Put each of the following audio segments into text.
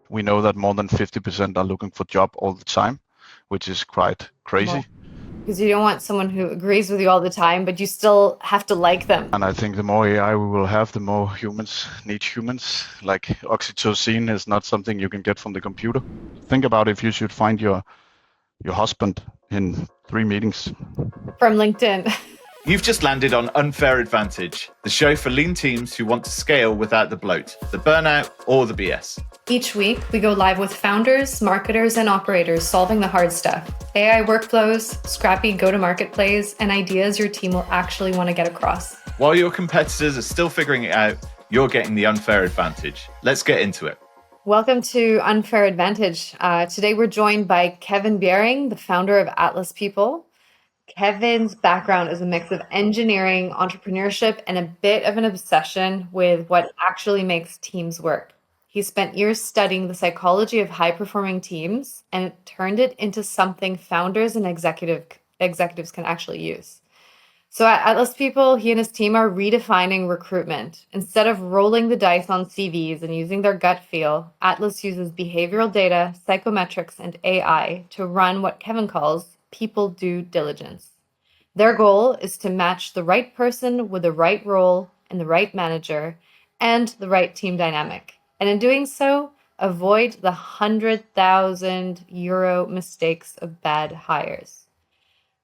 we know that more than 50% are looking for job all the time, which is quite crazy. Because you don't want someone who agrees with you all the time, but you still have to like them. And I think the more AI we will have, the more humans need humans. Like oxytocin is not something you can get from the computer. Think about if you should find your husband in 3 meetings. From LinkedIn. You've just landed on Unfair Advantage, the show for lean teams who want to scale without the bloat, the burnout, or the BS. Each week, we go live with founders, marketers, and operators solving the hard stuff. AI workflows, scrappy go-to-market plays, and ideas your team will actually want to get across. While your competitors are still figuring it out, you're getting the unfair advantage. Let's get into it. Welcome to Unfair Advantage. Today, we're joined by Kevin Bjerring, the founder of Atlas People. Kevin's background is a mix of engineering, entrepreneurship, and a bit of an obsession with what actually makes teams work. He spent years studying the psychology of high-performing teams and turned it into something founders and executives can actually use. So at Atlas People, he and his team are redefining recruitment. Instead of rolling the dice on CVs and using their gut feel, Atlas uses behavioral data, psychometrics, and AI to run what Kevin calls people due diligence. Their goal is to match the right person with the right role and the right manager and the right team dynamic. And in doing so, avoid the €100,000 mistakes of bad hires.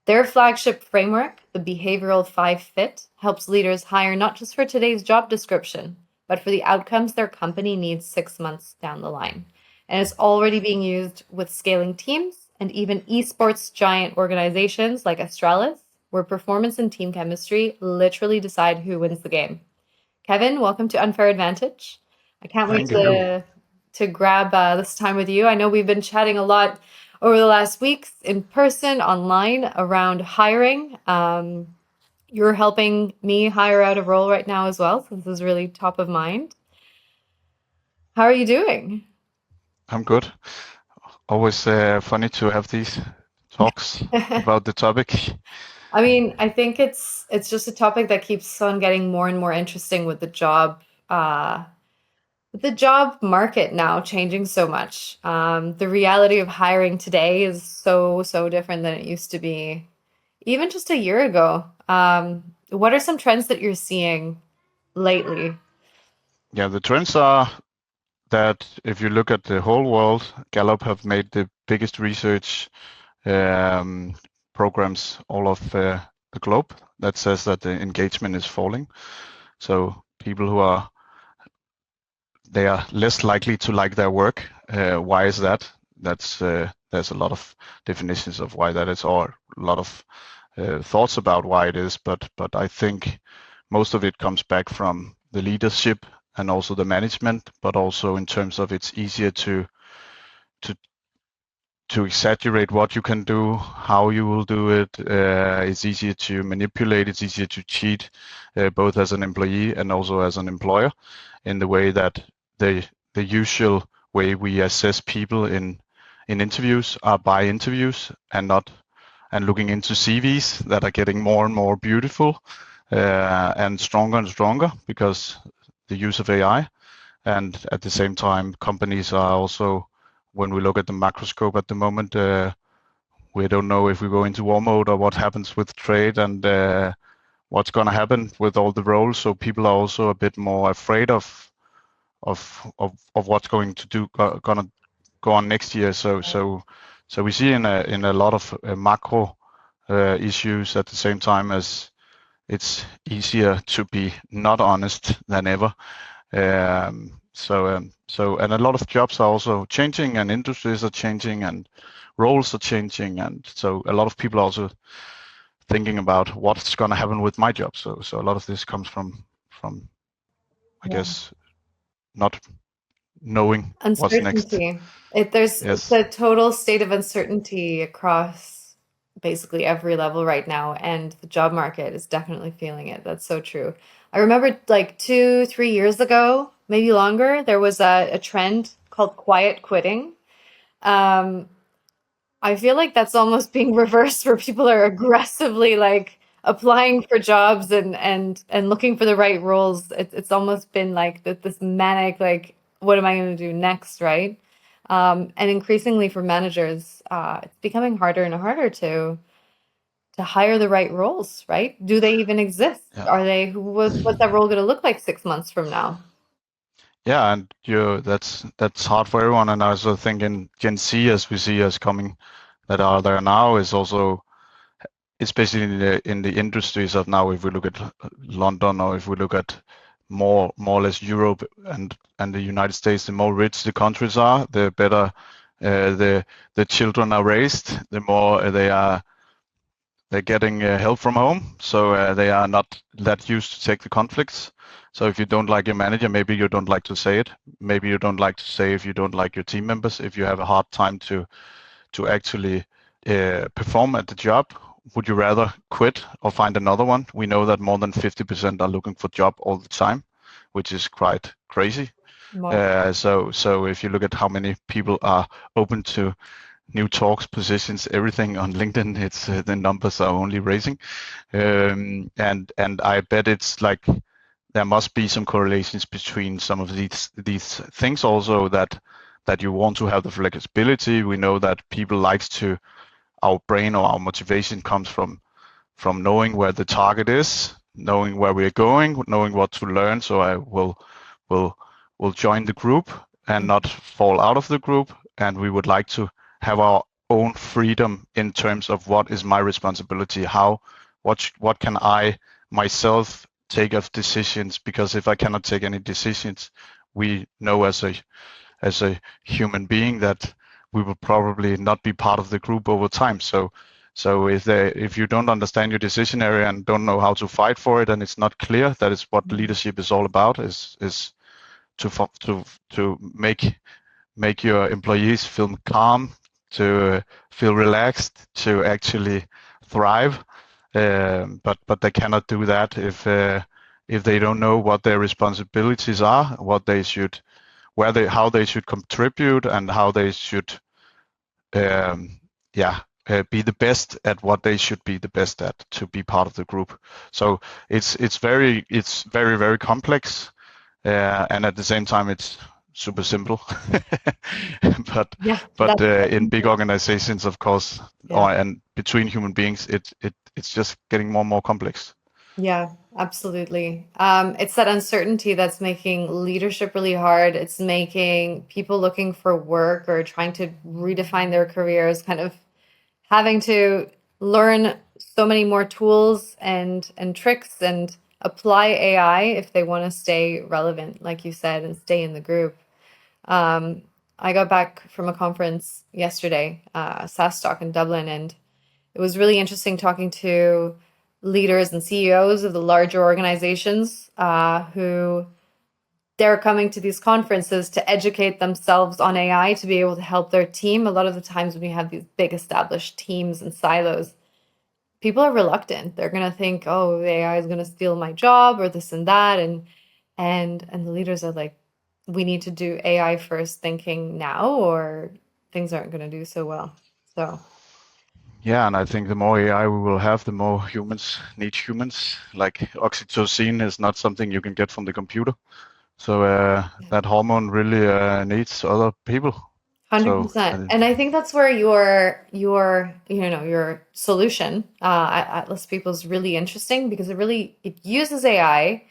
Their flagship framework, the Behavioural 5 Fit, helps leaders hire not just for today's job description, but for the outcomes their company needs 6 months down the line. And it's already being used with scaling teams and even esports giant organizations like Astralis, where performance and team chemistry literally decide who wins the game. Kevin, welcome to Unfair Advantage. I can't wait Thank you. to grab this time with you. I know we've been chatting a lot over the last weeks in person, online, around hiring. You're helping me hire out a role right now as well, so this is really top of mind. How are you doing? I'm good. Always funny to have these talks about the topic. I mean, I think it's just a topic that keeps on getting more and more interesting with the job market now changing so much. The reality of hiring today is so different than it used to be even just a year ago. What are some trends that you're seeing lately? Yeah, the trends are that if you look at the whole world, Gallup have made the biggest research programs all of the globe that says that the engagement is falling. So people they are less likely to like their work. Why is that? There's a lot of definitions of why that is, or a lot of thoughts about why it is. But I think most of it comes back from the leadership and also the management, but also in terms of it's easier to exaggerate what you can do, how you will do it. It's easier to manipulate. It's easier to cheat, both as an employee and also as an employer, in the way that the usual way we assess people in interviews are by interviews and not and looking into CVs that are getting more and more beautiful and stronger because the use of AI. And at the same time, companies are also, when we look at the macroscope at the moment, we don't know if we go into war mode or what happens with trade and what's going to happen with all the roles. So people are also a bit more afraid of what's going to go on next year. So we see in a lot of macro issues at the same time as it's easier to be not honest than ever. So and a lot of jobs are also changing and industries are changing and roles are changing, and so a lot of people are also thinking about what's going to happen with my job. So a lot of this comes from I Yeah. guess not knowing what's next. Uncertainty. It's Yes. a total state of uncertainty across basically every level right now, and the job market is definitely feeling it. That's so true. I remember like 2, 3 years ago, maybe longer, there was a trend called quiet quitting. Um, I feel like that's almost being reversed where people are aggressively like applying for jobs and looking for the right roles. It's almost been like this manic like what am I going to do next, right? And increasingly for managers, it's becoming harder and harder to hire the right roles, right? Do they even exist? Yeah. Are they, what's that role going to look like 6 months from now? Yeah, and that's hard for everyone. And I also think in Gen Z, as we see as coming that are there now, is also especially in the industries of now. If we look at London, or if we look at more or less Europe and the United States, the more rich the countries are, the better the children are raised, the more they're getting help from home, so they are not that used to take the conflicts. So if you don't like your manager, maybe you don't like to say it. Maybe you don't like to say if you don't like your team members. If you have a hard time to actually perform at the job, would you rather quit or find another one? We know that more than 50% are looking for job all the time, which is quite crazy. Wow. So if you look at how many people are open to new talks, positions, everything on LinkedIn, it's the numbers are only raising, and I bet it's like there must be some correlations between some of these things also, that you want to have the flexibility. We know that people likes to, our brain or our motivation comes from knowing where the target is, knowing where we're going, knowing what to learn. So I will join the group and not fall out of the group. And we would like to have our own freedom in terms of what is my responsibility, what can I myself take of decisions, because if I cannot take any decisions, we know as a human being that we will probably not be part of the group over time. So if you don't understand your decision area and don't know how to fight for it, and it's not clear, that is what leadership is all about, is to make your employees feel calm, to feel relaxed, to actually thrive. But they cannot do that if they don't know what their responsibilities are, what they should, how they should contribute, and how they should be the best at what they should be the best at to be part of the group. So it's very very complex, and at the same time it's super simple. but Yeah, but that's in big organizations, of course, yeah. and between human beings, it's just getting more and more complex. Yeah, absolutely. It's that uncertainty that's making leadership really hard. It's making people looking for work or trying to redefine their careers kind of having to learn so many more tools and tricks and apply AI if they want to stay relevant, like you said, and stay in the group. Um, I got back from a conference yesterday, SaaS Talk in Dublin, and it was really interesting talking to leaders and CEOs of the larger organizations who they're coming to these conferences to educate themselves on AI to be able to help their team. A lot of the times when you have these big established teams and silos, people are reluctant. They're going to think, "Oh, the AI is going to steal my job," or this and that, and the leaders are like, "We need to do AI first thinking now, or things aren't going to do so well." So, Yeah, and I think the more AI we will have, the more humans need humans. Like oxytocin is not something you can get from the computer. So that hormone really needs other people. So 100%. And I think that's where your solution at Atlas People is really interesting because it uses AI,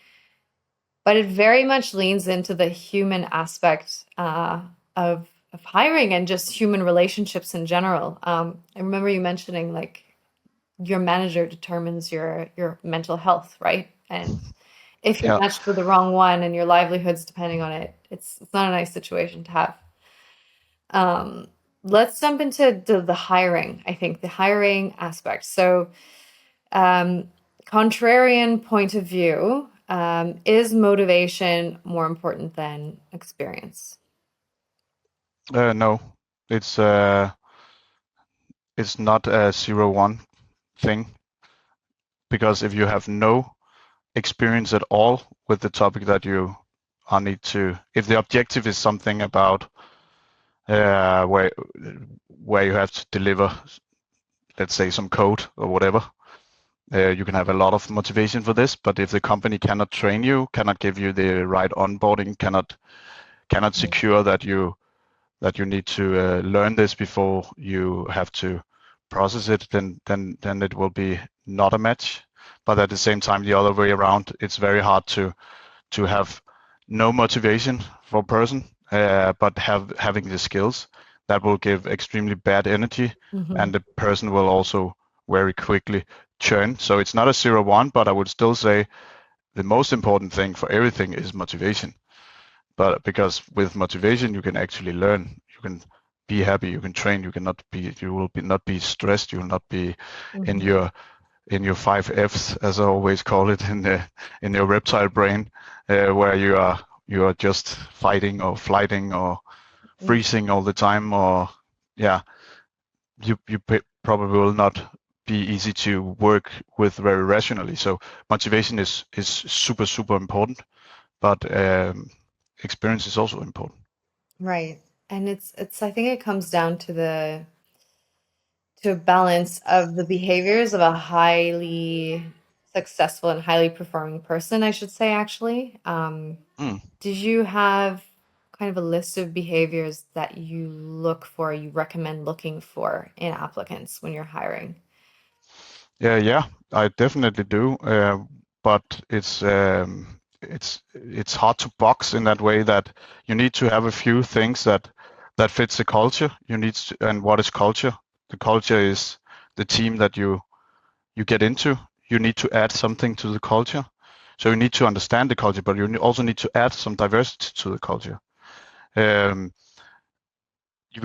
but it very much leans into the human aspect of hiring and just human relationships in general. I remember you mentioning like your manager determines your mental health, right? And if you're yeah, matched with the wrong one and your livelihood's depending on it, it's not a nice situation to have. Um, let's jump into the hiring, I think, the hiring aspect. So, um, contrarian point of view, is motivation more important than experience? no, it's it's not a 0-1 thing, because if you have no experience at all with the topic that you are need to, if the objective is something about uh, where where you have to deliver, let's say, some code or whatever, you can have a lot of motivation for this. But if the company cannot train you, cannot give you the right onboarding, cannot secure that that you need to learn this before you have to process it, then it will be not a match. But at the same time, the other way around, it's very hard to have no motivation for a person, but having the skills that will give extremely bad energy, and the person will also very quickly churn. So it's not a 0-1, but I would still say the most important thing for everything is motivation. But because with motivation, you can actually learn, you can be happy, you can train, you will not be stressed, you will not be in your 5 Fs, as I always call it, in your reptile brain, where you are just fighting or flighting or freezing all the time, or you probably will not be easy to work with very rationally. So motivation is super important, but experience is also important. Right. And it's I think it comes down to a balance of the behaviors of a highly successful and highly performing person, I should say, actually. Did you have kind of a list of behaviors that you recommend looking for in applicants when you're hiring? Yeah, I definitely do. But it's hard to box in that way, that you need to have a few things that fits the culture. And what is culture? The culture is the team that you get into. You need to add something to the culture. So you need to understand the culture, but you also need to add some diversity to the culture. We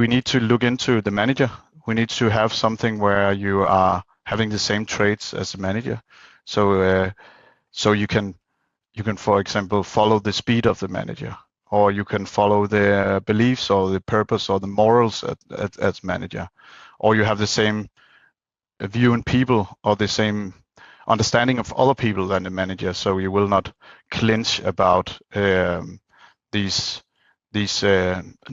need to look into the manager. We need to have something where you are having the same traits as the manager. So you can, for example, follow the speed of the manager, or you can follow the beliefs or the purpose or the morals as manager, or you have the same view in people or the same understanding of other people than the manager. So you will not clinch about these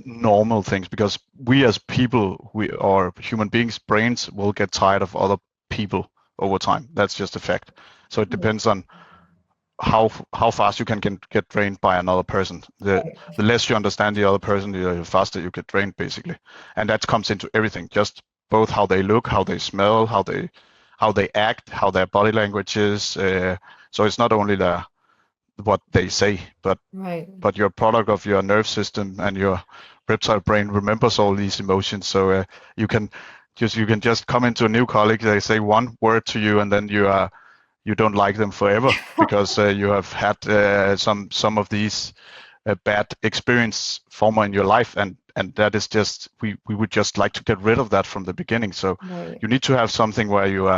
normal things, because we as people, or human beings, brains will get tired of other people over time. That's just a fact. So it depends on how fast you can get drained by another person. The less you understand the other person, the faster you get drained, basically. And that comes into everything, just both how they look, how they smell, how they act, how their body language is. So it's not only what they say, but your product of your nerve system and your reptile brain remembers all these emotions. So you can just come into a new colleague, they say one word to you, and then you don't like them forever because you have had some of these bad experience former in your life, and that is just, we would just like to get rid of that from the beginning. So you need to have something where you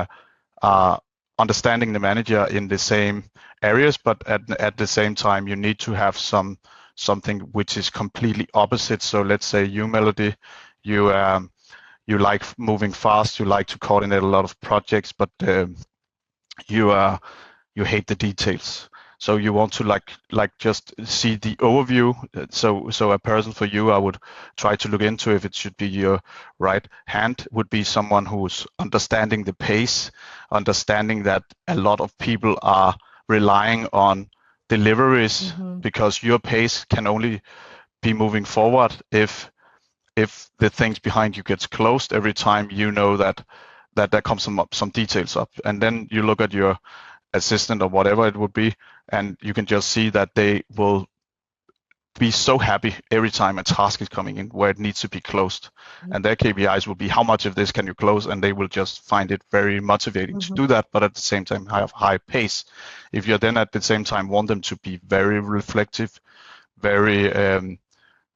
are understanding the manager in the same areas, but at the same time you need to have something which is completely opposite. So let's say you, Melody, you like moving fast, you like to coordinate a lot of projects, but you hate the details. So you want to like just see the overview. So a person for you, I would try to look into if it should be your right hand, would be someone who's understanding the pace, understanding that a lot of people are relying on deliveries, because your pace can only be moving forward if the things behind you gets closed every time you know that there comes some details up. And then you look at your assistant or whatever it would be, and you can just see that they will be so happy every time a task is coming in where it needs to be closed. And their KPIs will be how much of this can you close, and they will just find it very motivating to do that, but at the same time have high pace. If you're then at the same time want them to be very reflective, very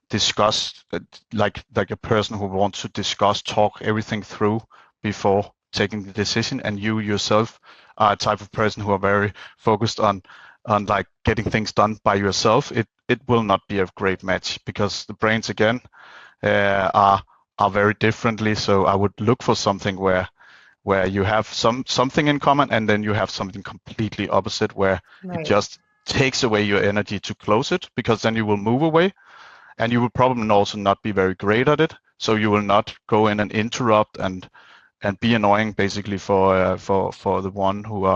discuss, like a person who wants to talk everything through before taking the decision, and you yourself are a type of person who are very focused on like getting things done by yourself, it will not be a great match, because the brains again are very differently. So I would look for something where you have something in common, and then you have something completely opposite where it just takes away your energy to close it, because then you will move away, and you will probably also not be very great at it. So you will not go in and interrupt and be annoying, basically, for the one who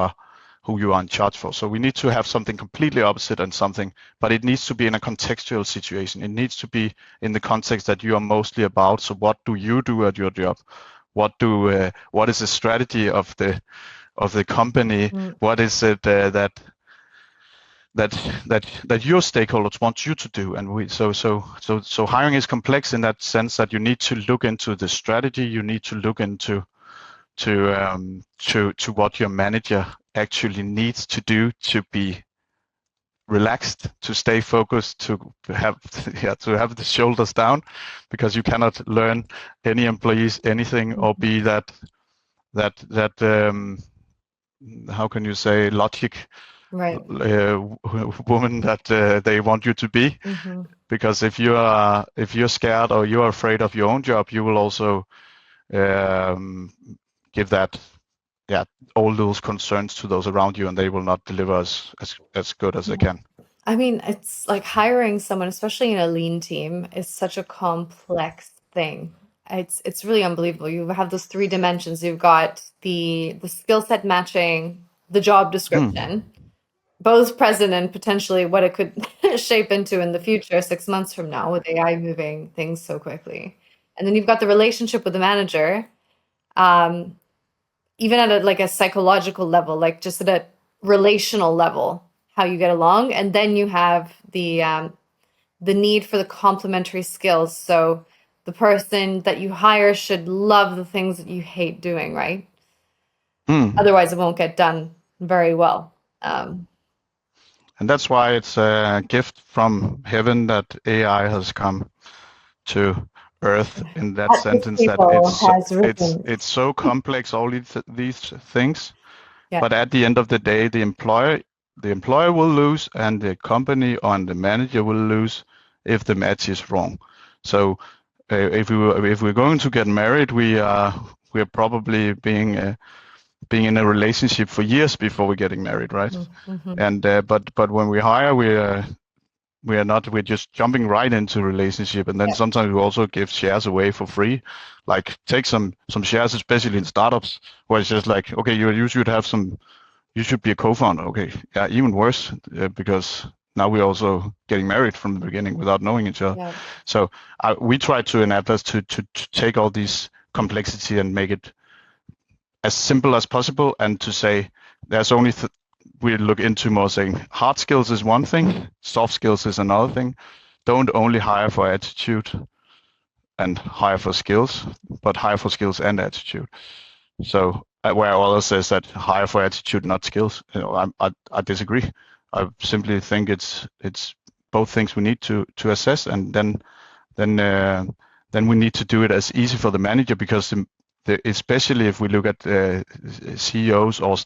who you are in charge for. So we need to have something completely opposite and something, but it needs to be in a contextual situation. It needs to be in the context that you are mostly about. So what do you do at your job? What is the strategy of the company? What is it that your stakeholders want you to do? And so hiring is complex in that sense that you need to look into the strategy. You need to look into what your manager actually needs to do to be relaxed, to stay focused, to have the shoulders down, because you cannot learn any employees anything or be that how can you say logic woman that they want you to be. Because if you're scared or you're afraid of your own job, you will also give that all those concerns to those around you, and they will not deliver as good as they can. I mean, it's like hiring someone, especially in a lean team, is such a complex thing. It's really unbelievable. You have those three dimensions. You've got the skill set matching, the job description, both present and potentially what it could shape into in the future, 6 months from now, with AI moving things so quickly. And then you've got the relationship with the manager, even at a psychological level, like just at a relational level, how you get along. And then you have the need for the complementary skills. So the person that you hire should love the things that you hate doing, right? Otherwise, it won't get done very well. And that's why it's a gift from heaven that AI has come to Earth in that sentence, that it's so complex, all these things. But at the end of the day, the employer will lose, and the company and the manager will lose if the match is wrong. So if we're going to get married, we're probably being in a relationship for years before we're getting married, right? And but when we hire, we're just jumping right into a relationship, and then sometimes we also give shares away for free, like take some shares, especially in startups, where it's just like, okay, you should be a co-founder. Okay, yeah, even worse, because now we're also getting married from the beginning without knowing each other. So we try to in Atlas to take all these complexity and make it as simple as possible, and to say there's only we look into more saying hard skills is one thing, soft skills is another thing. Don't only hire for attitude and hire for skills, but hire for skills and attitude. So where others says that hire for attitude, not skills, I disagree. I simply think it's both things we need to assess, and then we need to do it as easy for the manager, because especially if we look at CEOs or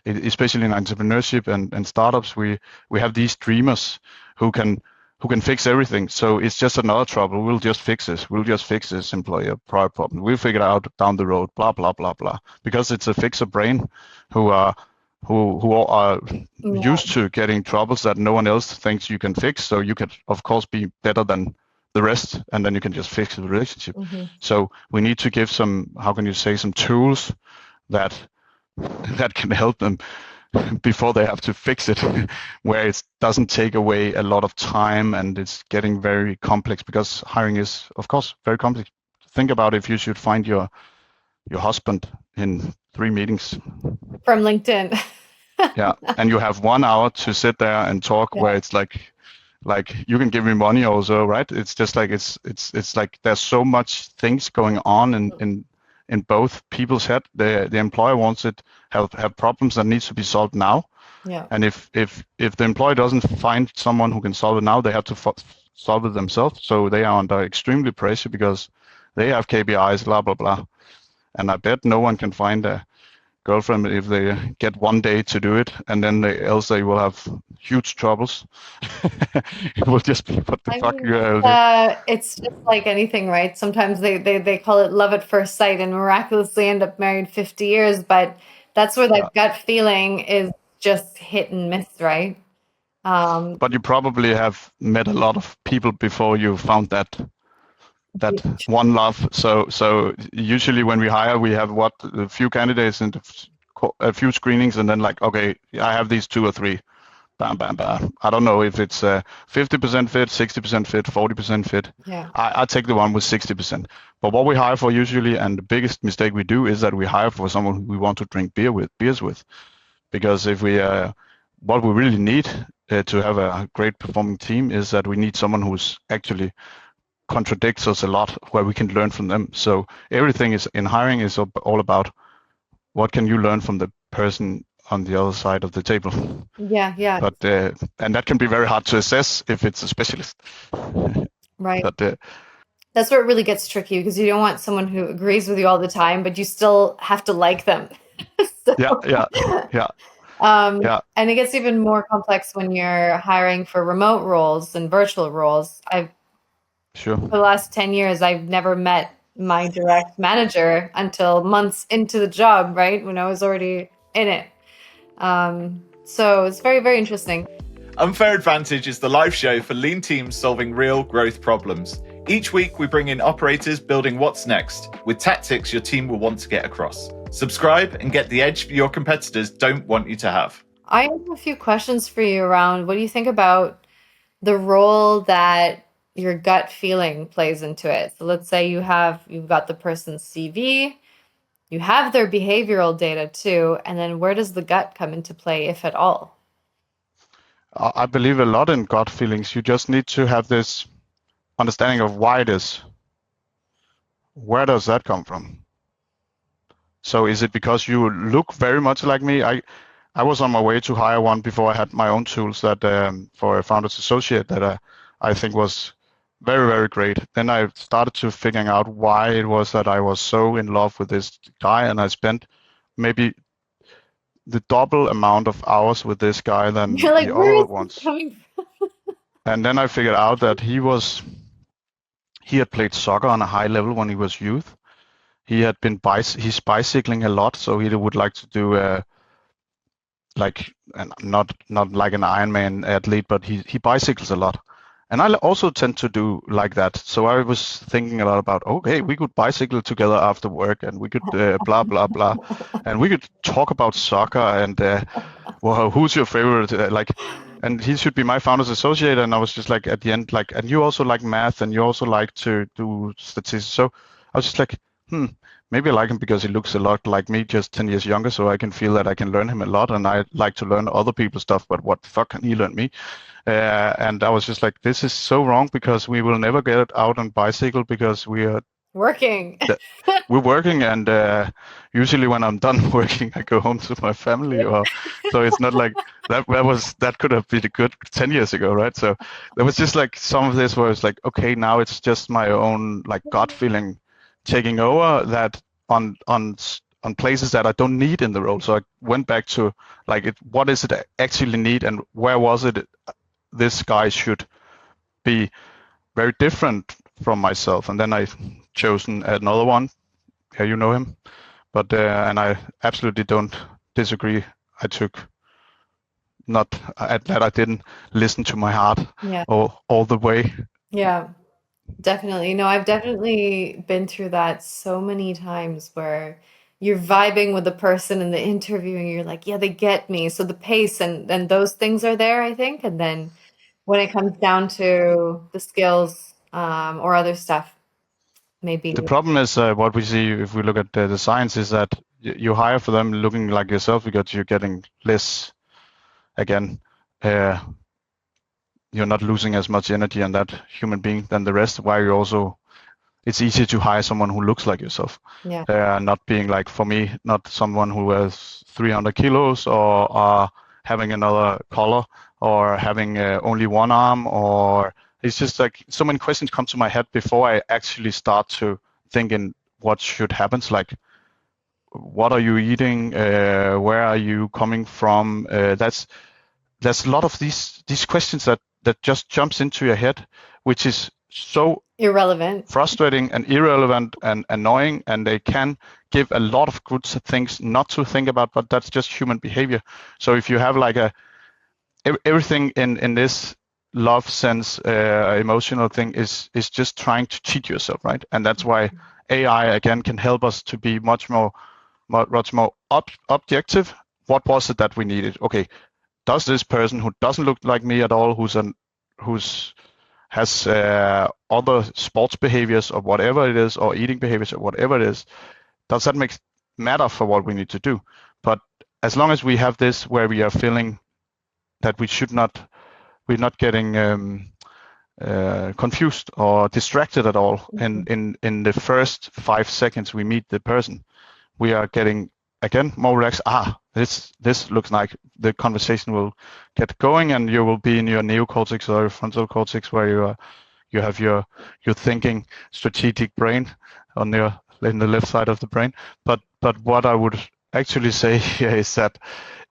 especially in entrepreneurship and startups, we have these dreamers who can fix everything. So it's just another trouble. We'll just fix this. We'll just fix this employer prior problem. We'll figure it out down the road. Blah blah blah blah. Because it's a fixer brain who are used to getting troubles that no one else thinks you can fix. So you could of course be better than the rest, and then you can just fix the relationship. So we need to give some, how can you say, some tools that can help them before they have to fix it, where it doesn't take away a lot of time, and it's getting very complex, because hiring is of course very complex. Think about if you should find your husband in 3 meetings from LinkedIn. Yeah, and you have 1 hour to sit there and talk, where it's like you can give me money also, right? It's just like it's like there's so much things going on in both people's head. The employer wants it have problems that needs to be solved now. And if the employer doesn't find someone who can solve it now, they have to solve it themselves. So they are under extremely pressure because they have KPIs, blah blah blah. And I bet no one can find a girlfriend if they get 1 day to do it, and then else they will have huge troubles. It will just be what the fuck. It's just like anything, right? Sometimes they call it love at first sight and miraculously end up married 50 years, but that's where that gut feeling is just hit and miss, right? But you probably have met a lot of people before you found that one love. So usually when we hire, we have a few candidates, and a few screenings and then like, okay, I have these 2 or 3. Bam, bam, bam. I don't know if it's 50% fit, 60% fit, 40% fit. Yeah. I take the one with 60%. But what we hire for usually, and the biggest mistake we do, is that we hire for someone who we want to drink beers with. Because if we, what we really need to have a great performing team is that we need someone who's actually contradicts us a lot, where we can learn from them. So everything is in hiring is all about what can you learn from the person on the other side of the table. Yeah. But and that can be very hard to assess if it's a specialist. Right. But that's where it really gets tricky, because you don't want someone who agrees with you all the time, but you still have to like them. So, yeah. and it gets even more complex when you're hiring for remote roles and virtual roles. Sure. For the last 10 years, I've never met my direct manager until months into the job, right? When I was already in it. So it's very, very interesting. Unfair Advantage is the live show for lean teams solving real growth problems. Each week, we bring in operators building what's next with tactics your team will want to get across. Subscribe and get the edge your competitors don't want you to have. I have a few questions for you around what do you think about the role that your gut feeling plays into it? So let's say you've got the person's CV, you have their behavioral data too, and then where does the gut come into play, if at all? I believe a lot in gut feelings. You just need to have this understanding of why it is. Where does that come from? So is it because you look very much like me? I was on my way to hire one before I had my own tools that for a founder's associate that I think was very, very great. Then I started to figuring out why it was that I was so in love with this guy, and I spent maybe the double amount of hours with this guy than You're like, the where other is ones. this coming from? And then I figured out that he had played soccer on a high level when he was youth. He had been he's bicycling a lot, so he would like to do not like an Ironman athlete, but he bicycles a lot. And I also tend to do like that. So I was thinking a lot about, okay, we could bicycle together after work, and we could blah blah blah, and we could talk about soccer and well, who's your favorite? And he should be my founder's associate. And I was just like at the end, like, and you also like math, and you also like to do statistics. So I was just like, maybe I like him because he looks a lot like me, just 10 years younger. So I can feel that I can learn him a lot, and I like to learn other people's stuff. But what the fuck can he learn me? And I was just like, this is so wrong, because we will never get out on bicycle because we are Working. we're working, and usually when I'm done working, I go home to my family. So it's not like that could have been a good 10 years ago, right? So there was just like some of this where it's like, okay, now it's just my own like gut feeling taking over that on places that I don't need in the role. So I went back to like, what is it I actually need, and where was it this guy should be very different from myself. And then I chosen another one. Yeah, you know him. But and I absolutely don't disagree. I took not that I didn't listen to my heart all the way. Yeah, definitely. No, I've definitely been through that so many times where you're vibing with the person in the interview and you're like, yeah, they get me. So the pace and those things are there, I think. And then when it comes down to the skills or other stuff, maybe. The problem is what we see if we look at the science is that you hire for them looking like yourself because you're getting less. Again, you're not losing as much energy on that human being than the rest. Why you also, it's easier to hire someone who looks like yourself. Yeah. Not being like, for me, not someone who has 300 kilos or having another color or having only one arm, or it's just like so many questions come to my head before I actually start to think in what should happen. It's like, what are you eating? Where are you coming from? There's a lot of these questions that just jumps into your head, which is so irrelevant, frustrating and irrelevant and annoying, and they can give a lot of good things not to think about, but that's just human behavior. So if you have like everything in this love sense, emotional thing is just trying to cheat yourself, right? And that's why AI again can help us to be much more much more objective. What was it that we needed? Okay, does this person who doesn't look like me at all, who's has other sports behaviors or whatever it is, or eating behaviors or whatever it is, does that matter for what we need to do? But as long as we have this where we are feeling that we're not getting confused or distracted at all, and in the first 5 seconds we meet the person, we are getting again more relaxed. This looks like the conversation will get going, and you will be in your neocortex or your frontal cortex, where you have your thinking strategic brain in the left side of the brain. But what I would actually say here is that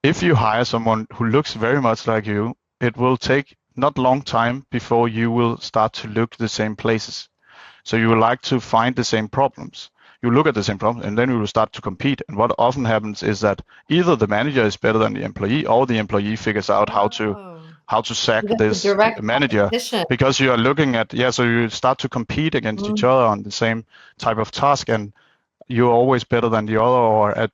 if you hire someone who looks very much like you, it will take not long time before you will start to look the same places. So you will like to find the same problems. You look at the same problem, and then you will start to compete. And what often happens is that either the manager is better than the employee, or the employee figures out how to sack this manager, because you are looking at, so you start to compete against each other on the same type of task, and you're always better than the other, or at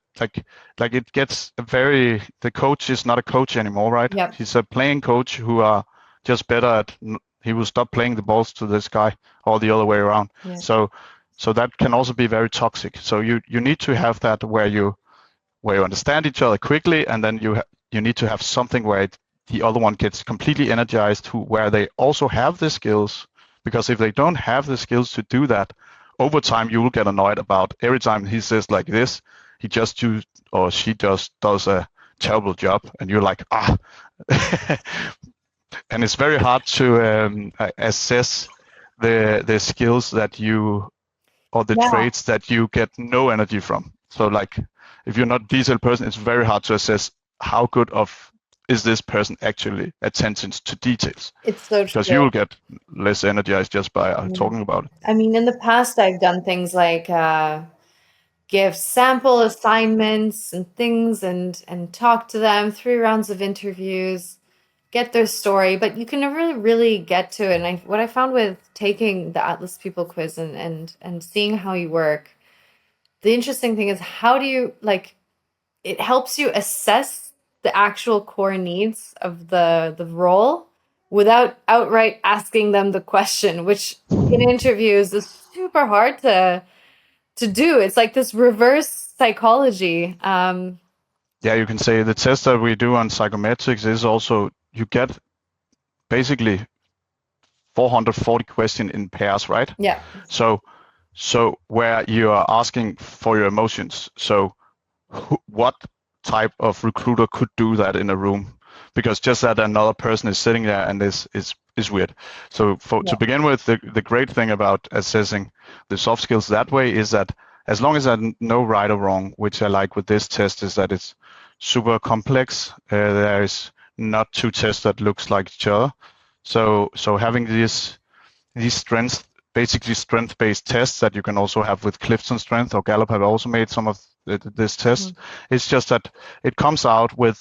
like it gets very, the coach is not a coach anymore, right? Yep. He's a playing coach who are just better at, he will stop playing the balls to this guy, or the other way around. Yeah. So that can also be very toxic. So you need to have that where you understand each other quickly, and then you need to have something where the other one gets completely energized, where they also have the skills. Because if they don't have the skills to do that, over time you will get annoyed about every time he says like this, he just or she just does a terrible job, and you're like, and it's very hard to assess the skills that you, or the traits that you get no energy from. So like, if you're not a detailed person, it's very hard to assess how good is this person actually attention to details. It's so true. Because you will get less energized just by talking about it. I mean, in the past, I've done things like give sample assignments and things, and talk to them, 3 rounds of interviews, get their story, but you can never really get to it. And what I found with taking the Atlas People quiz and seeing how you work, the interesting thing is, how do you, it helps you assess the actual core needs of the role without outright asking them the question, which in interviews is super hard to do. It's like this reverse psychology. You can say the test that we do on psychometrics is also, you get basically 440 questions in pairs, right? Yeah. So where you are asking for your emotions. So what type of recruiter could do that in a room? Because just that another person is sitting there and is weird. So to begin with, the great thing about assessing the soft skills that way is that, as long as I know right or wrong, which I like with this test, is that it's super complex. There is not 2 tests that looks like each other. So having these strengths, basically strength-based tests that you can also have with Clifton Strength, or Gallup have also made some of this test. It's just that it comes out with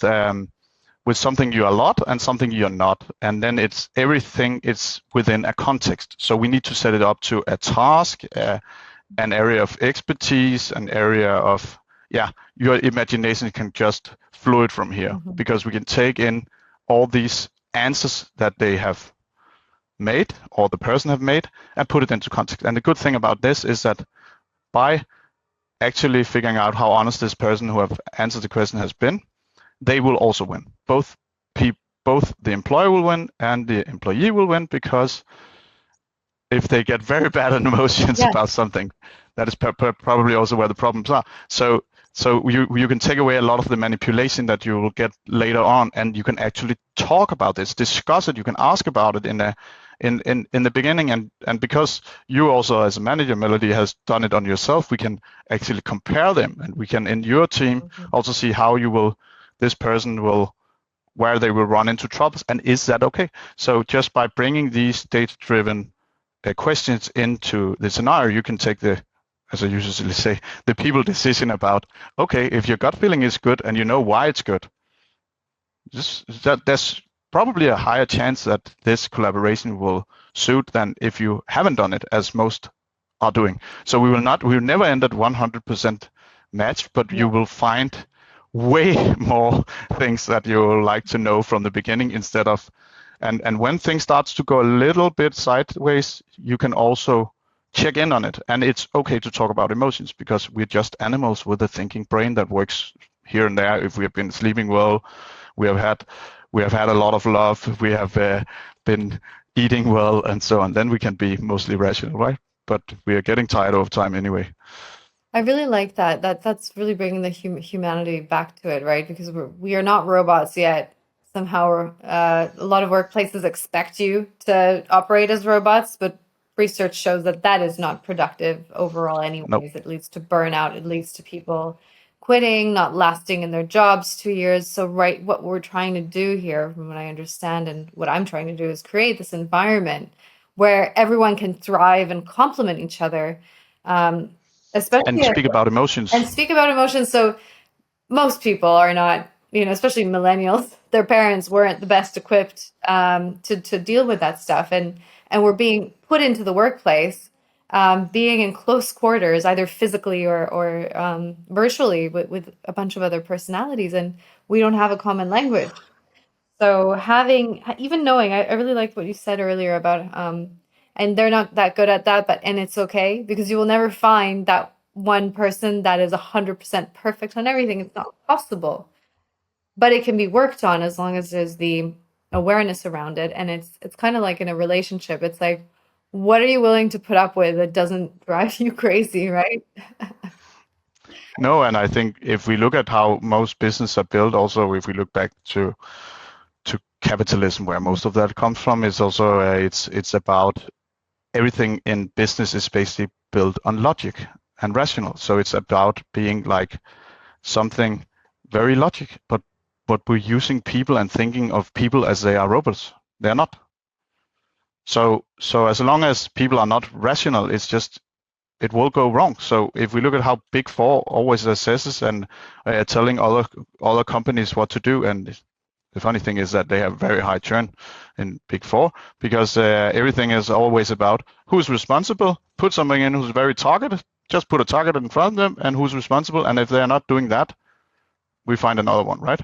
something you are a lot and something you're not, and then it's everything is within a context. So we need to set it up to a task, an area of expertise, an area of your imagination can just fluid from here, because we can take in all these answers that they have made, or the person have made, and put it into context. And the good thing about this is that by actually figuring out how honest this person who have answered the question has been, they will also win. Both the employer will win and the employee will win, because if they get very bad emotions about something, that is probably also where the problems are. So you can take away a lot of the manipulation that you will get later on, and you can actually talk about this, discuss it. You can ask about it in the beginning, and because you also, as a manager, Melody, has done it on yourself, we can actually compare them, and we can, in your team, also see how this person will, where they will run into troubles, and is that okay? So just by bringing these data-driven questions into the scenario, you can take as I usually say, the people decision about, okay, if your gut feeling is good and you know why it's good, there's probably a higher chance that this collaboration will suit than if you haven't done it, as most are doing. So we will never end at 100% match, but you will find way more things that you will like to know from the beginning instead of, and when things starts to go a little bit sideways, you can also check in on it. And it's okay to talk about emotions because we're just animals with a thinking brain that works here and there. If we have been sleeping well, we have had a lot of love, we have been eating well, and so on, then we can be mostly rational, right? But we are getting tired over time anyway. I really like that. That's really bringing the humanity back to it, right? Because we are not robots yet. Somehow, a lot of workplaces expect you to operate as robots, but research shows that that is not productive overall, Nope. anyways. It leads to burnout. It leads to people quitting, not lasting in their jobs 2 years. So, right, what we're trying to do here, from what I understand, and what I'm trying to do, is create this environment where everyone can thrive and complement each other. Especially And speak about emotions. and speak about emotions. So most people are not, especially millennials, their parents weren't the best equipped to deal with that stuff, and we're being put into the workplace, being in close quarters, either physically or virtually, with a bunch of other personalities, and we don't have a common language. So even knowing, I really liked what you said earlier about, and they're not that good at that, and it's okay, because you will never find that one person that is 100% perfect on everything. It's not possible, but it can be worked on as long as there's the awareness around it. And it's kind of like in a relationship. It's like, what are you willing to put up with that doesn't drive you crazy, right? No, and I think if we look at how most businesses are built, also if we look back to capitalism, where most of that comes from, is also it's about everything in business is basically built on logic and rational. So it's about being like something very logic, but we're using people and thinking of people as they are robots. They're not. So as long as people are not rational, it will go wrong. So if we look at how Big Four always assesses and telling other companies what to do, and the funny thing is that they have very high churn in Big Four because everything is always about who's responsible. Put something in who's very targeted. Just put a target in front of them and who's responsible. And if they're not doing that, we find another one, right?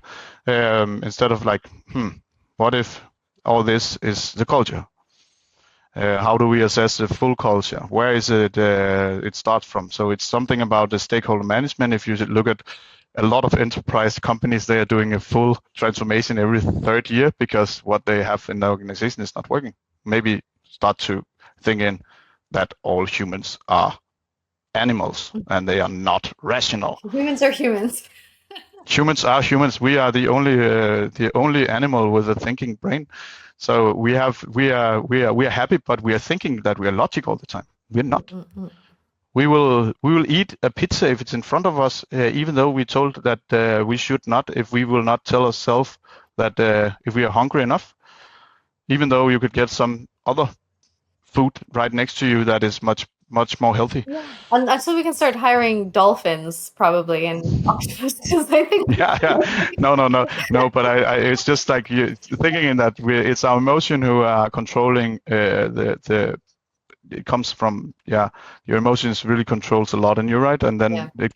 Instead of like, what if all this is the culture? How do we assess the full culture? Where is it? It starts from. So it's something about the stakeholder management. If you look at a lot of enterprise companies, they are doing a full transformation every third year because what they have in the organization is not working. Maybe start to think in that all humans are animals and they are not rational. Humans are humans. Humans are humans. We are the only animal with a thinking brain. So we are happy, but we are thinking that we are logic all the time. We're not. Mm-hmm. We will eat a pizza if it's in front of us, even though we told that we should not. If we will not tell ourselves that if we are hungry enough, even though you could get some other food right next to you that is much more healthy. Yeah, and so we can start hiring dolphins probably and octopuses. I think. Yeah. No. But I it's just like you thinking in that it's our emotion who are controlling the. It comes from your emotions really controls a lot, and you're right. And then it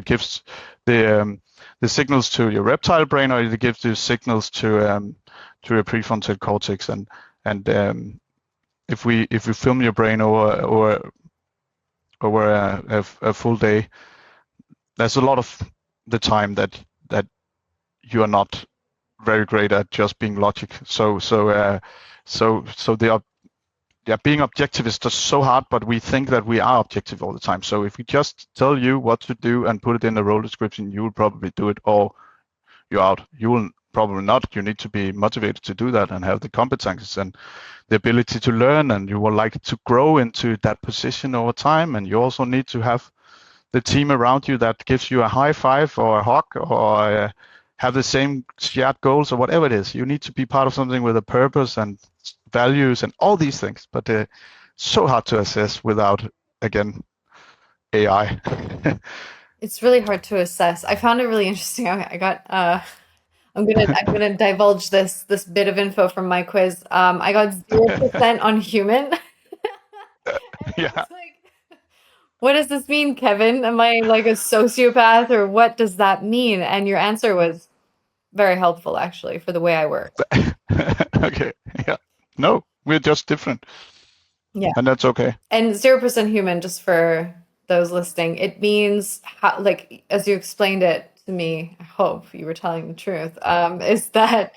gives the signals to your reptile brain, or it gives the signals to your prefrontal cortex. And if we film your brain over a full day, there's a lot of the time that you are not very great at just being logic. So being objective is just so hard, but we think that we are objective all the time. So if we just tell you what to do and put it in the role description, you will probably do it, or you're out. You will probably not. You need to be motivated to do that and have the competencies and the ability to learn, and you will like to grow into that position over time. And you also need to have the team around you that gives you a high five or a hug or have the same shared goals or whatever it is. You need to be part of something with a purpose and values and all these things, but so hard to assess without, again, AI. It's really hard to assess. I found it really interesting. I got I'm gonna divulge this bit of info from my quiz. I got 0% on human. Yeah. It's like, what does this mean, Kevin? Am I like a sociopath, or what does that mean? And your answer was very helpful, actually, for the way I work. Okay, yeah. No, we're just different. Yeah. And that's okay. And 0% human, just for those listening, it means how, like, as you explained it to me, I hope you were telling the truth, is that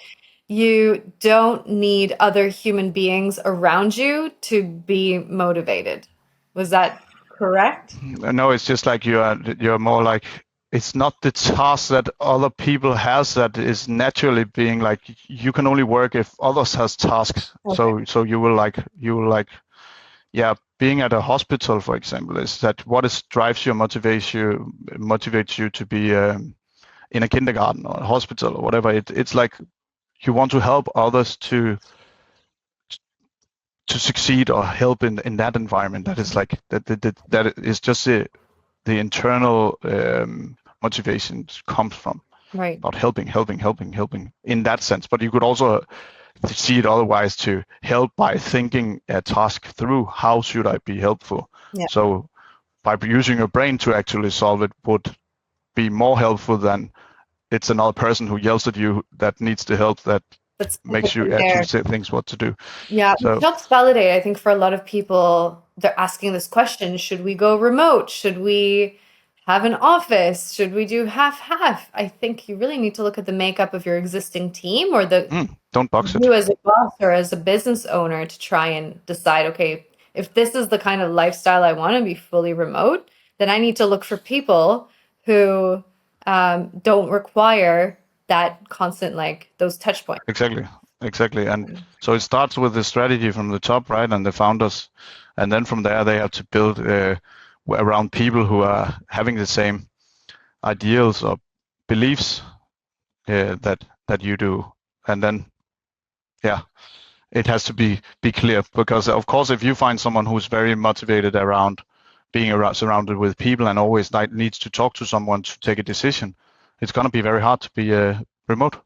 you don't need other human beings around you to be motivated. Was that correct? No, it's just like you're more like, it's not the task that other people has that is naturally being like, you can only work if others has tasks. Okay. So you will like, yeah, being at a hospital, for example, is that what is drives you, motivates you to be in a kindergarten or a hospital or whatever. It's like you want to help others to succeed or help in that environment. That is like that is just the internal motivation comes from Right. about helping in that sense. But you could also see it otherwise, to help by thinking a task through. How should I be helpful? Yeah. So by using your brain to actually solve it would be more helpful than it's another person who yells at you that needs the help, that That's makes you actually say things what to do. Yeah, So which helps validate. I think for a lot of people, they're asking this question, should we go remote? Should we have an office? Should we do half-half? I think you really need to look at the makeup of your existing team, or don't box it. you as a boss or as a business owner, to try and decide, okay, if this is the kind of lifestyle I want to be fully remote, then I need to look for people who don't require that constant, like those touch points. Exactly. And so it starts with the strategy from the top, right, and the founders, and then from there they have to build around people who are having the same ideals or beliefs that you do. And then it has to be clear, because of course if you find someone who's very motivated around being surrounded with people and always needs to talk to someone to take a decision, it's going to be very hard to be remote.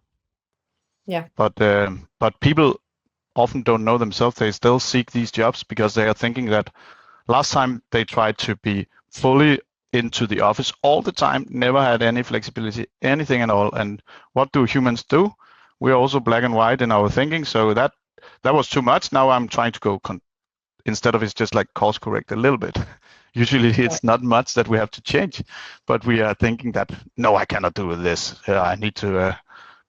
Yeah. But people often don't know themselves. They still seek these jobs because they are thinking that last time they tried to be fully into the office all the time, never had any flexibility, anything at all. And what do humans do? We're also black and white in our thinking. So that was too much. Now I'm trying to go instead of, it's just like course correct a little bit. Usually it's not much that we have to change, but we are thinking that, no, I cannot do this. I need to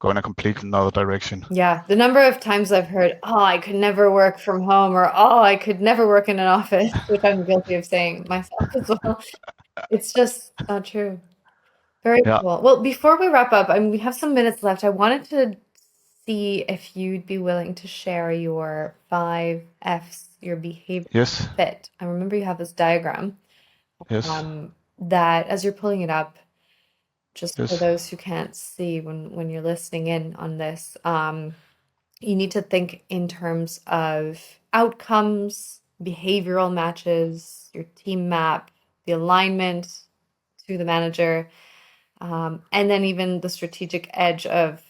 go in a completely another direction. Yeah, the number of times I've heard, oh, I could never work from home, or oh, I could never work in an office, which I'm guilty of saying myself as well. It's just not true. Very cool. Well, before we wrap up, we have some minutes left. I wanted to see if you'd be willing to share your 5 Fs, your behavior fit. I remember you have this diagram. Yes. That as you're pulling it up, just for those who can't see when you're listening in on this, you need to think in terms of outcomes, behavioral matches, your team map, the alignment to the manager, and then even the strategic edge of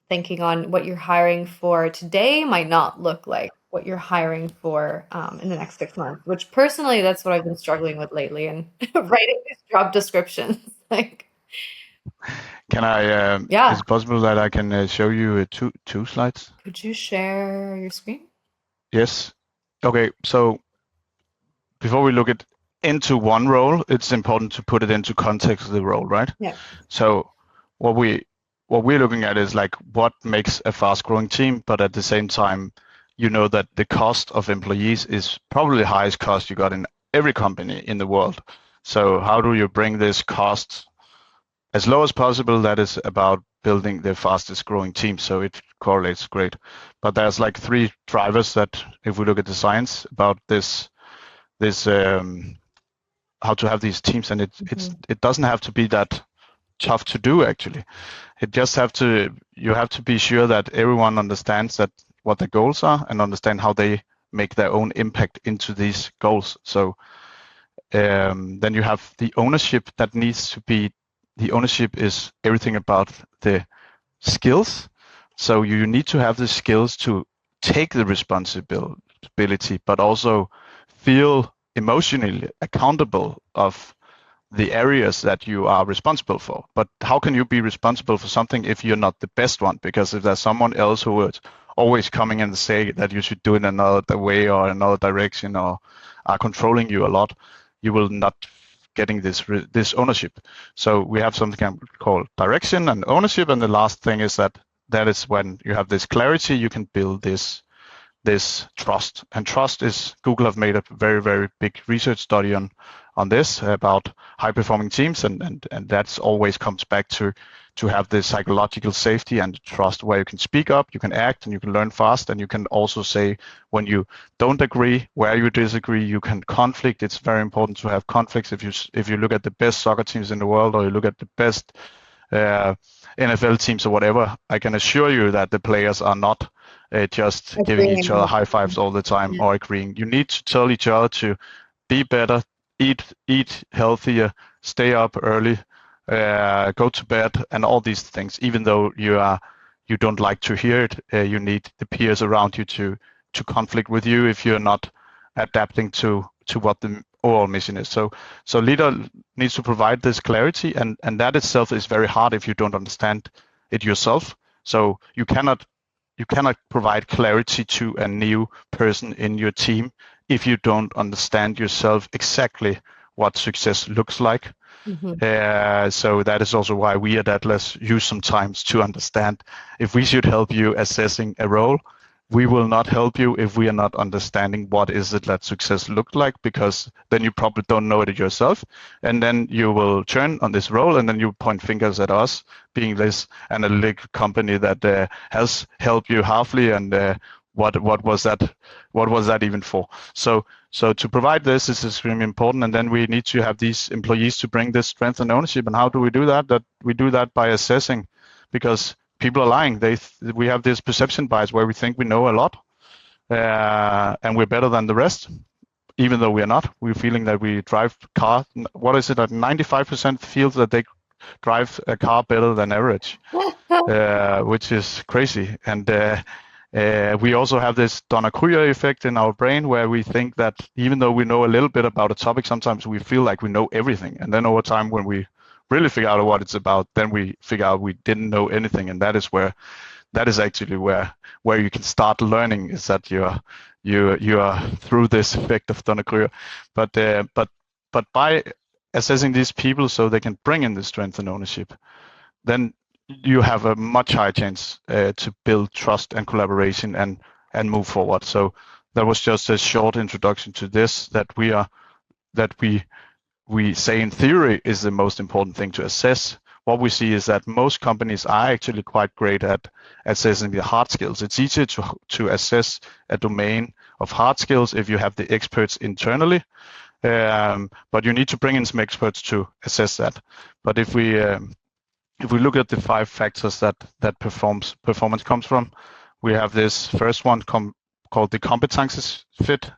thinking on what you're hiring for today might not look like what you're hiring for in the next 6 months, which personally, that's what I've been struggling with lately, and writing these job descriptions. Like, can I? Is it possible that I can show you two slides? Could you share your screen? Yes. Okay. So before we look into one role, it's important to put it into context of the role, right? Yeah. So what we're looking at is like what makes a fast-growing team, but at the same time, you know that the cost of employees is probably the highest cost you got in every company in the world. So how do you bring this cost as low as possible? That is about building the fastest growing team. So it correlates great. But there's like 3 drivers that, if we look at the science about this how to have these teams, and it doesn't have to be that tough to do actually. It just you have to be sure that everyone understands that what the goals are and understand how they make their own impact into these goals. So then you have the ownership that needs to be. The ownership is everything about the skills. So you need to have the skills to take the responsibility, but also feel emotionally accountable of the areas that you are responsible for. But how can you be responsible for something if you're not the best one? Because if there's someone else who is always coming and say that you should do it another way or another direction, or are controlling you a lot, you will not getting this ownership. So we have something called direction and ownership, and the last thing is that is when you have this clarity, you can build this trust. And trust is, Google have made a very, very big research study on this about high performing teams, and that's always comes back to have this psychological safety and trust, where you can speak up, you can act, and you can learn fast, and you can also say when you don't agree, where you disagree, you can conflict. It's very important to have conflicts. If you look at the best soccer teams in the world, or you look at the best NFL teams or whatever, I can assure you that the players are not just giving each other high fives all the time or agreeing. You need to tell each other to be better, eat healthier, stay up early, go to bed, and all these things. Even though you don't like to hear it, you need the peers around you to conflict with you if you're not adapting to what the overall mission is. So leader needs to provide this clarity, and that itself is very hard if you don't understand it yourself. So you cannot provide clarity to a new person in your team if you don't understand yourself exactly what success looks like. So that is also why we at Atlas use some times to understand if we should help you assessing a role. We will not help you if we are not understanding what is it that success looked like, because then you probably don't know it yourself, and then you will turn on this role, and then you point fingers at us being this analytic company that has helped you halfly, and what was that even for? So to provide this is extremely important, and then we need to have these employees to bring this strength and ownership. And how do we do that? We do that by assessing, because people are lying. We have this perception bias where we think we know a lot, and we're better than the rest, even though we are not. We're feeling that we drive car. What is it? That 95% feels that they drive a car better than average, which is crazy. And we also have this Donner-Kruger effect in our brain, where we think that even though we know a little bit about a topic, sometimes we feel like we know everything. And then over time, when we really figure out what it's about, then we figure out we didn't know anything. And that is actually where you can start learning, is that you are through this effect of Donner-Kruger. But by assessing these people so they can bring in the strength and ownership, then you have a much higher chance to build trust and collaboration and move forward. So that was just a short introduction to this, that we say in theory is the most important thing to assess. What we see is that most companies are actually quite great at assessing the hard skills. It's easier to assess a domain of hard skills if you have the experts internally, but you need to bring in some experts to assess that. But if we look at the 5 factors that performance comes from, we have this first one called the competences fit.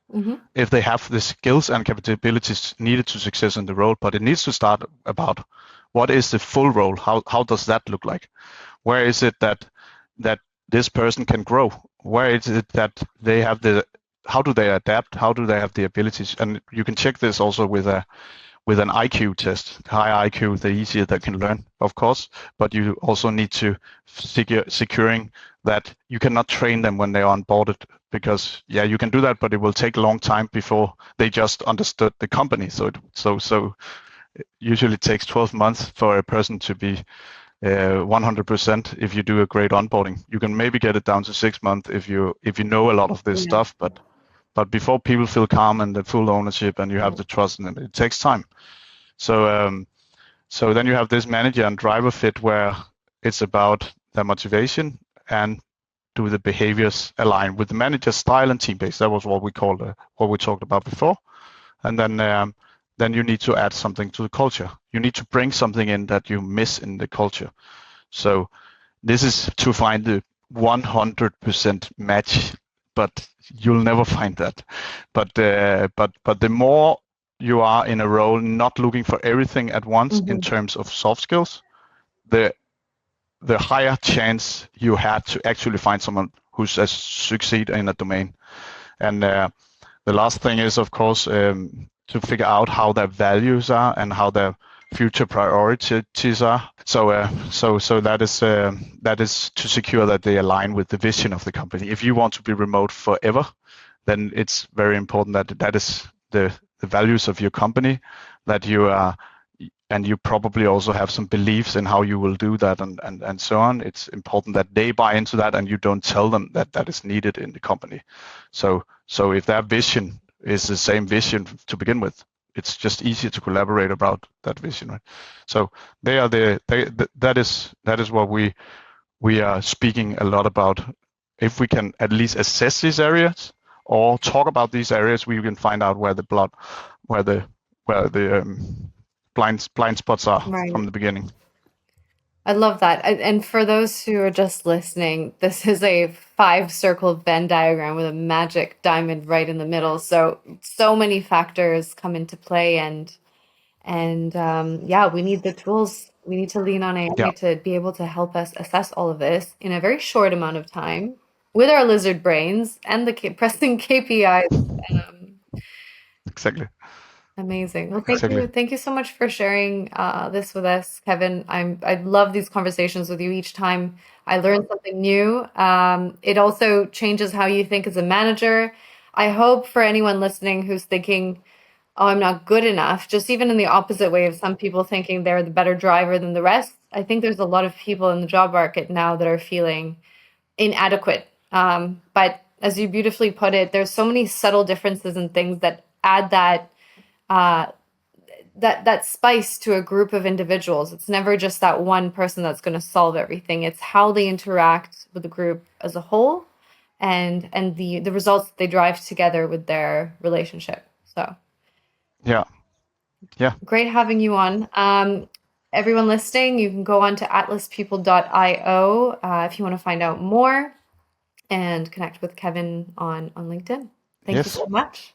If they have the skills and capabilities needed to success in the role, but it needs to start about what is the full role? How does that look like? Where is it that this person can grow? Where is it that they have how do they adapt? How do they have the abilities? And you can check this also with an IQ test. High IQ, the easier they can learn, of course, but you also need to securing that you cannot train them when they are onboarded, because you can do that, but it will take a long time before they just understood the company. So it usually takes 12 months for a person to be 100% if you do a great onboarding. You can maybe get it down to 6 months if you know a lot of this stuff, but before people feel calm and the full ownership and you have the trust in them, it takes time. So then you have this manager and driver fit, where it's about their motivation and do the behaviors align with the manager's style and team base. That was what we talked about before. And then you need to add something to the culture. You need to bring something in that you miss in the culture. So this is to find the 100% match, but you'll never find that. But the more you are in a role not looking for everything at once in terms of soft skills, the higher chance you have to actually find someone who's succeed in a domain. And the last thing is, of course, to figure out how their values are and how their future priorities are. So that is to secure that they align with the vision of the company. If you want to be remote forever, then it's very important that is the values of your company, that you are, and you probably also have some beliefs in how you will do that and so on. It's important that they buy into that and you don't tell them that is needed in the company. So if their vision is the same vision to begin with, it's just easier to collaborate about that vision, right? So that is what we are speaking a lot about. If we can at least assess these areas or talk about these areas, we can find out where the blind spots are from the beginning. I love that. And for those who are just listening, this is a 5-circle Venn diagram with a magic diamond right in the middle. So many factors come into play, and we need the tools. We need to lean on AI to be able to help us assess all of this in a very short amount of time with our lizard brains and the pressing KPIs. Exactly. Amazing. Well, thank you so much for sharing this with us, Kevin. I love these conversations with you. Each time I learn something new. It also changes how you think as a manager. I hope for anyone listening who's thinking, oh, I'm not good enough, just even in the opposite way of some people thinking they're the better driver than the rest. I think there's a lot of people in the job market now that are feeling inadequate. But as you beautifully put it, there's so many subtle differences and things that add that spice to a group of individuals. It's never just that one person that's going to solve everything. It's how they interact with the group as a whole, and the results that they drive together with their relationship. So yeah, great having you on. Everyone listening, you can go on to atlaspeople.io if you want to find out more and connect with Kevin on LinkedIn. Thank you so much.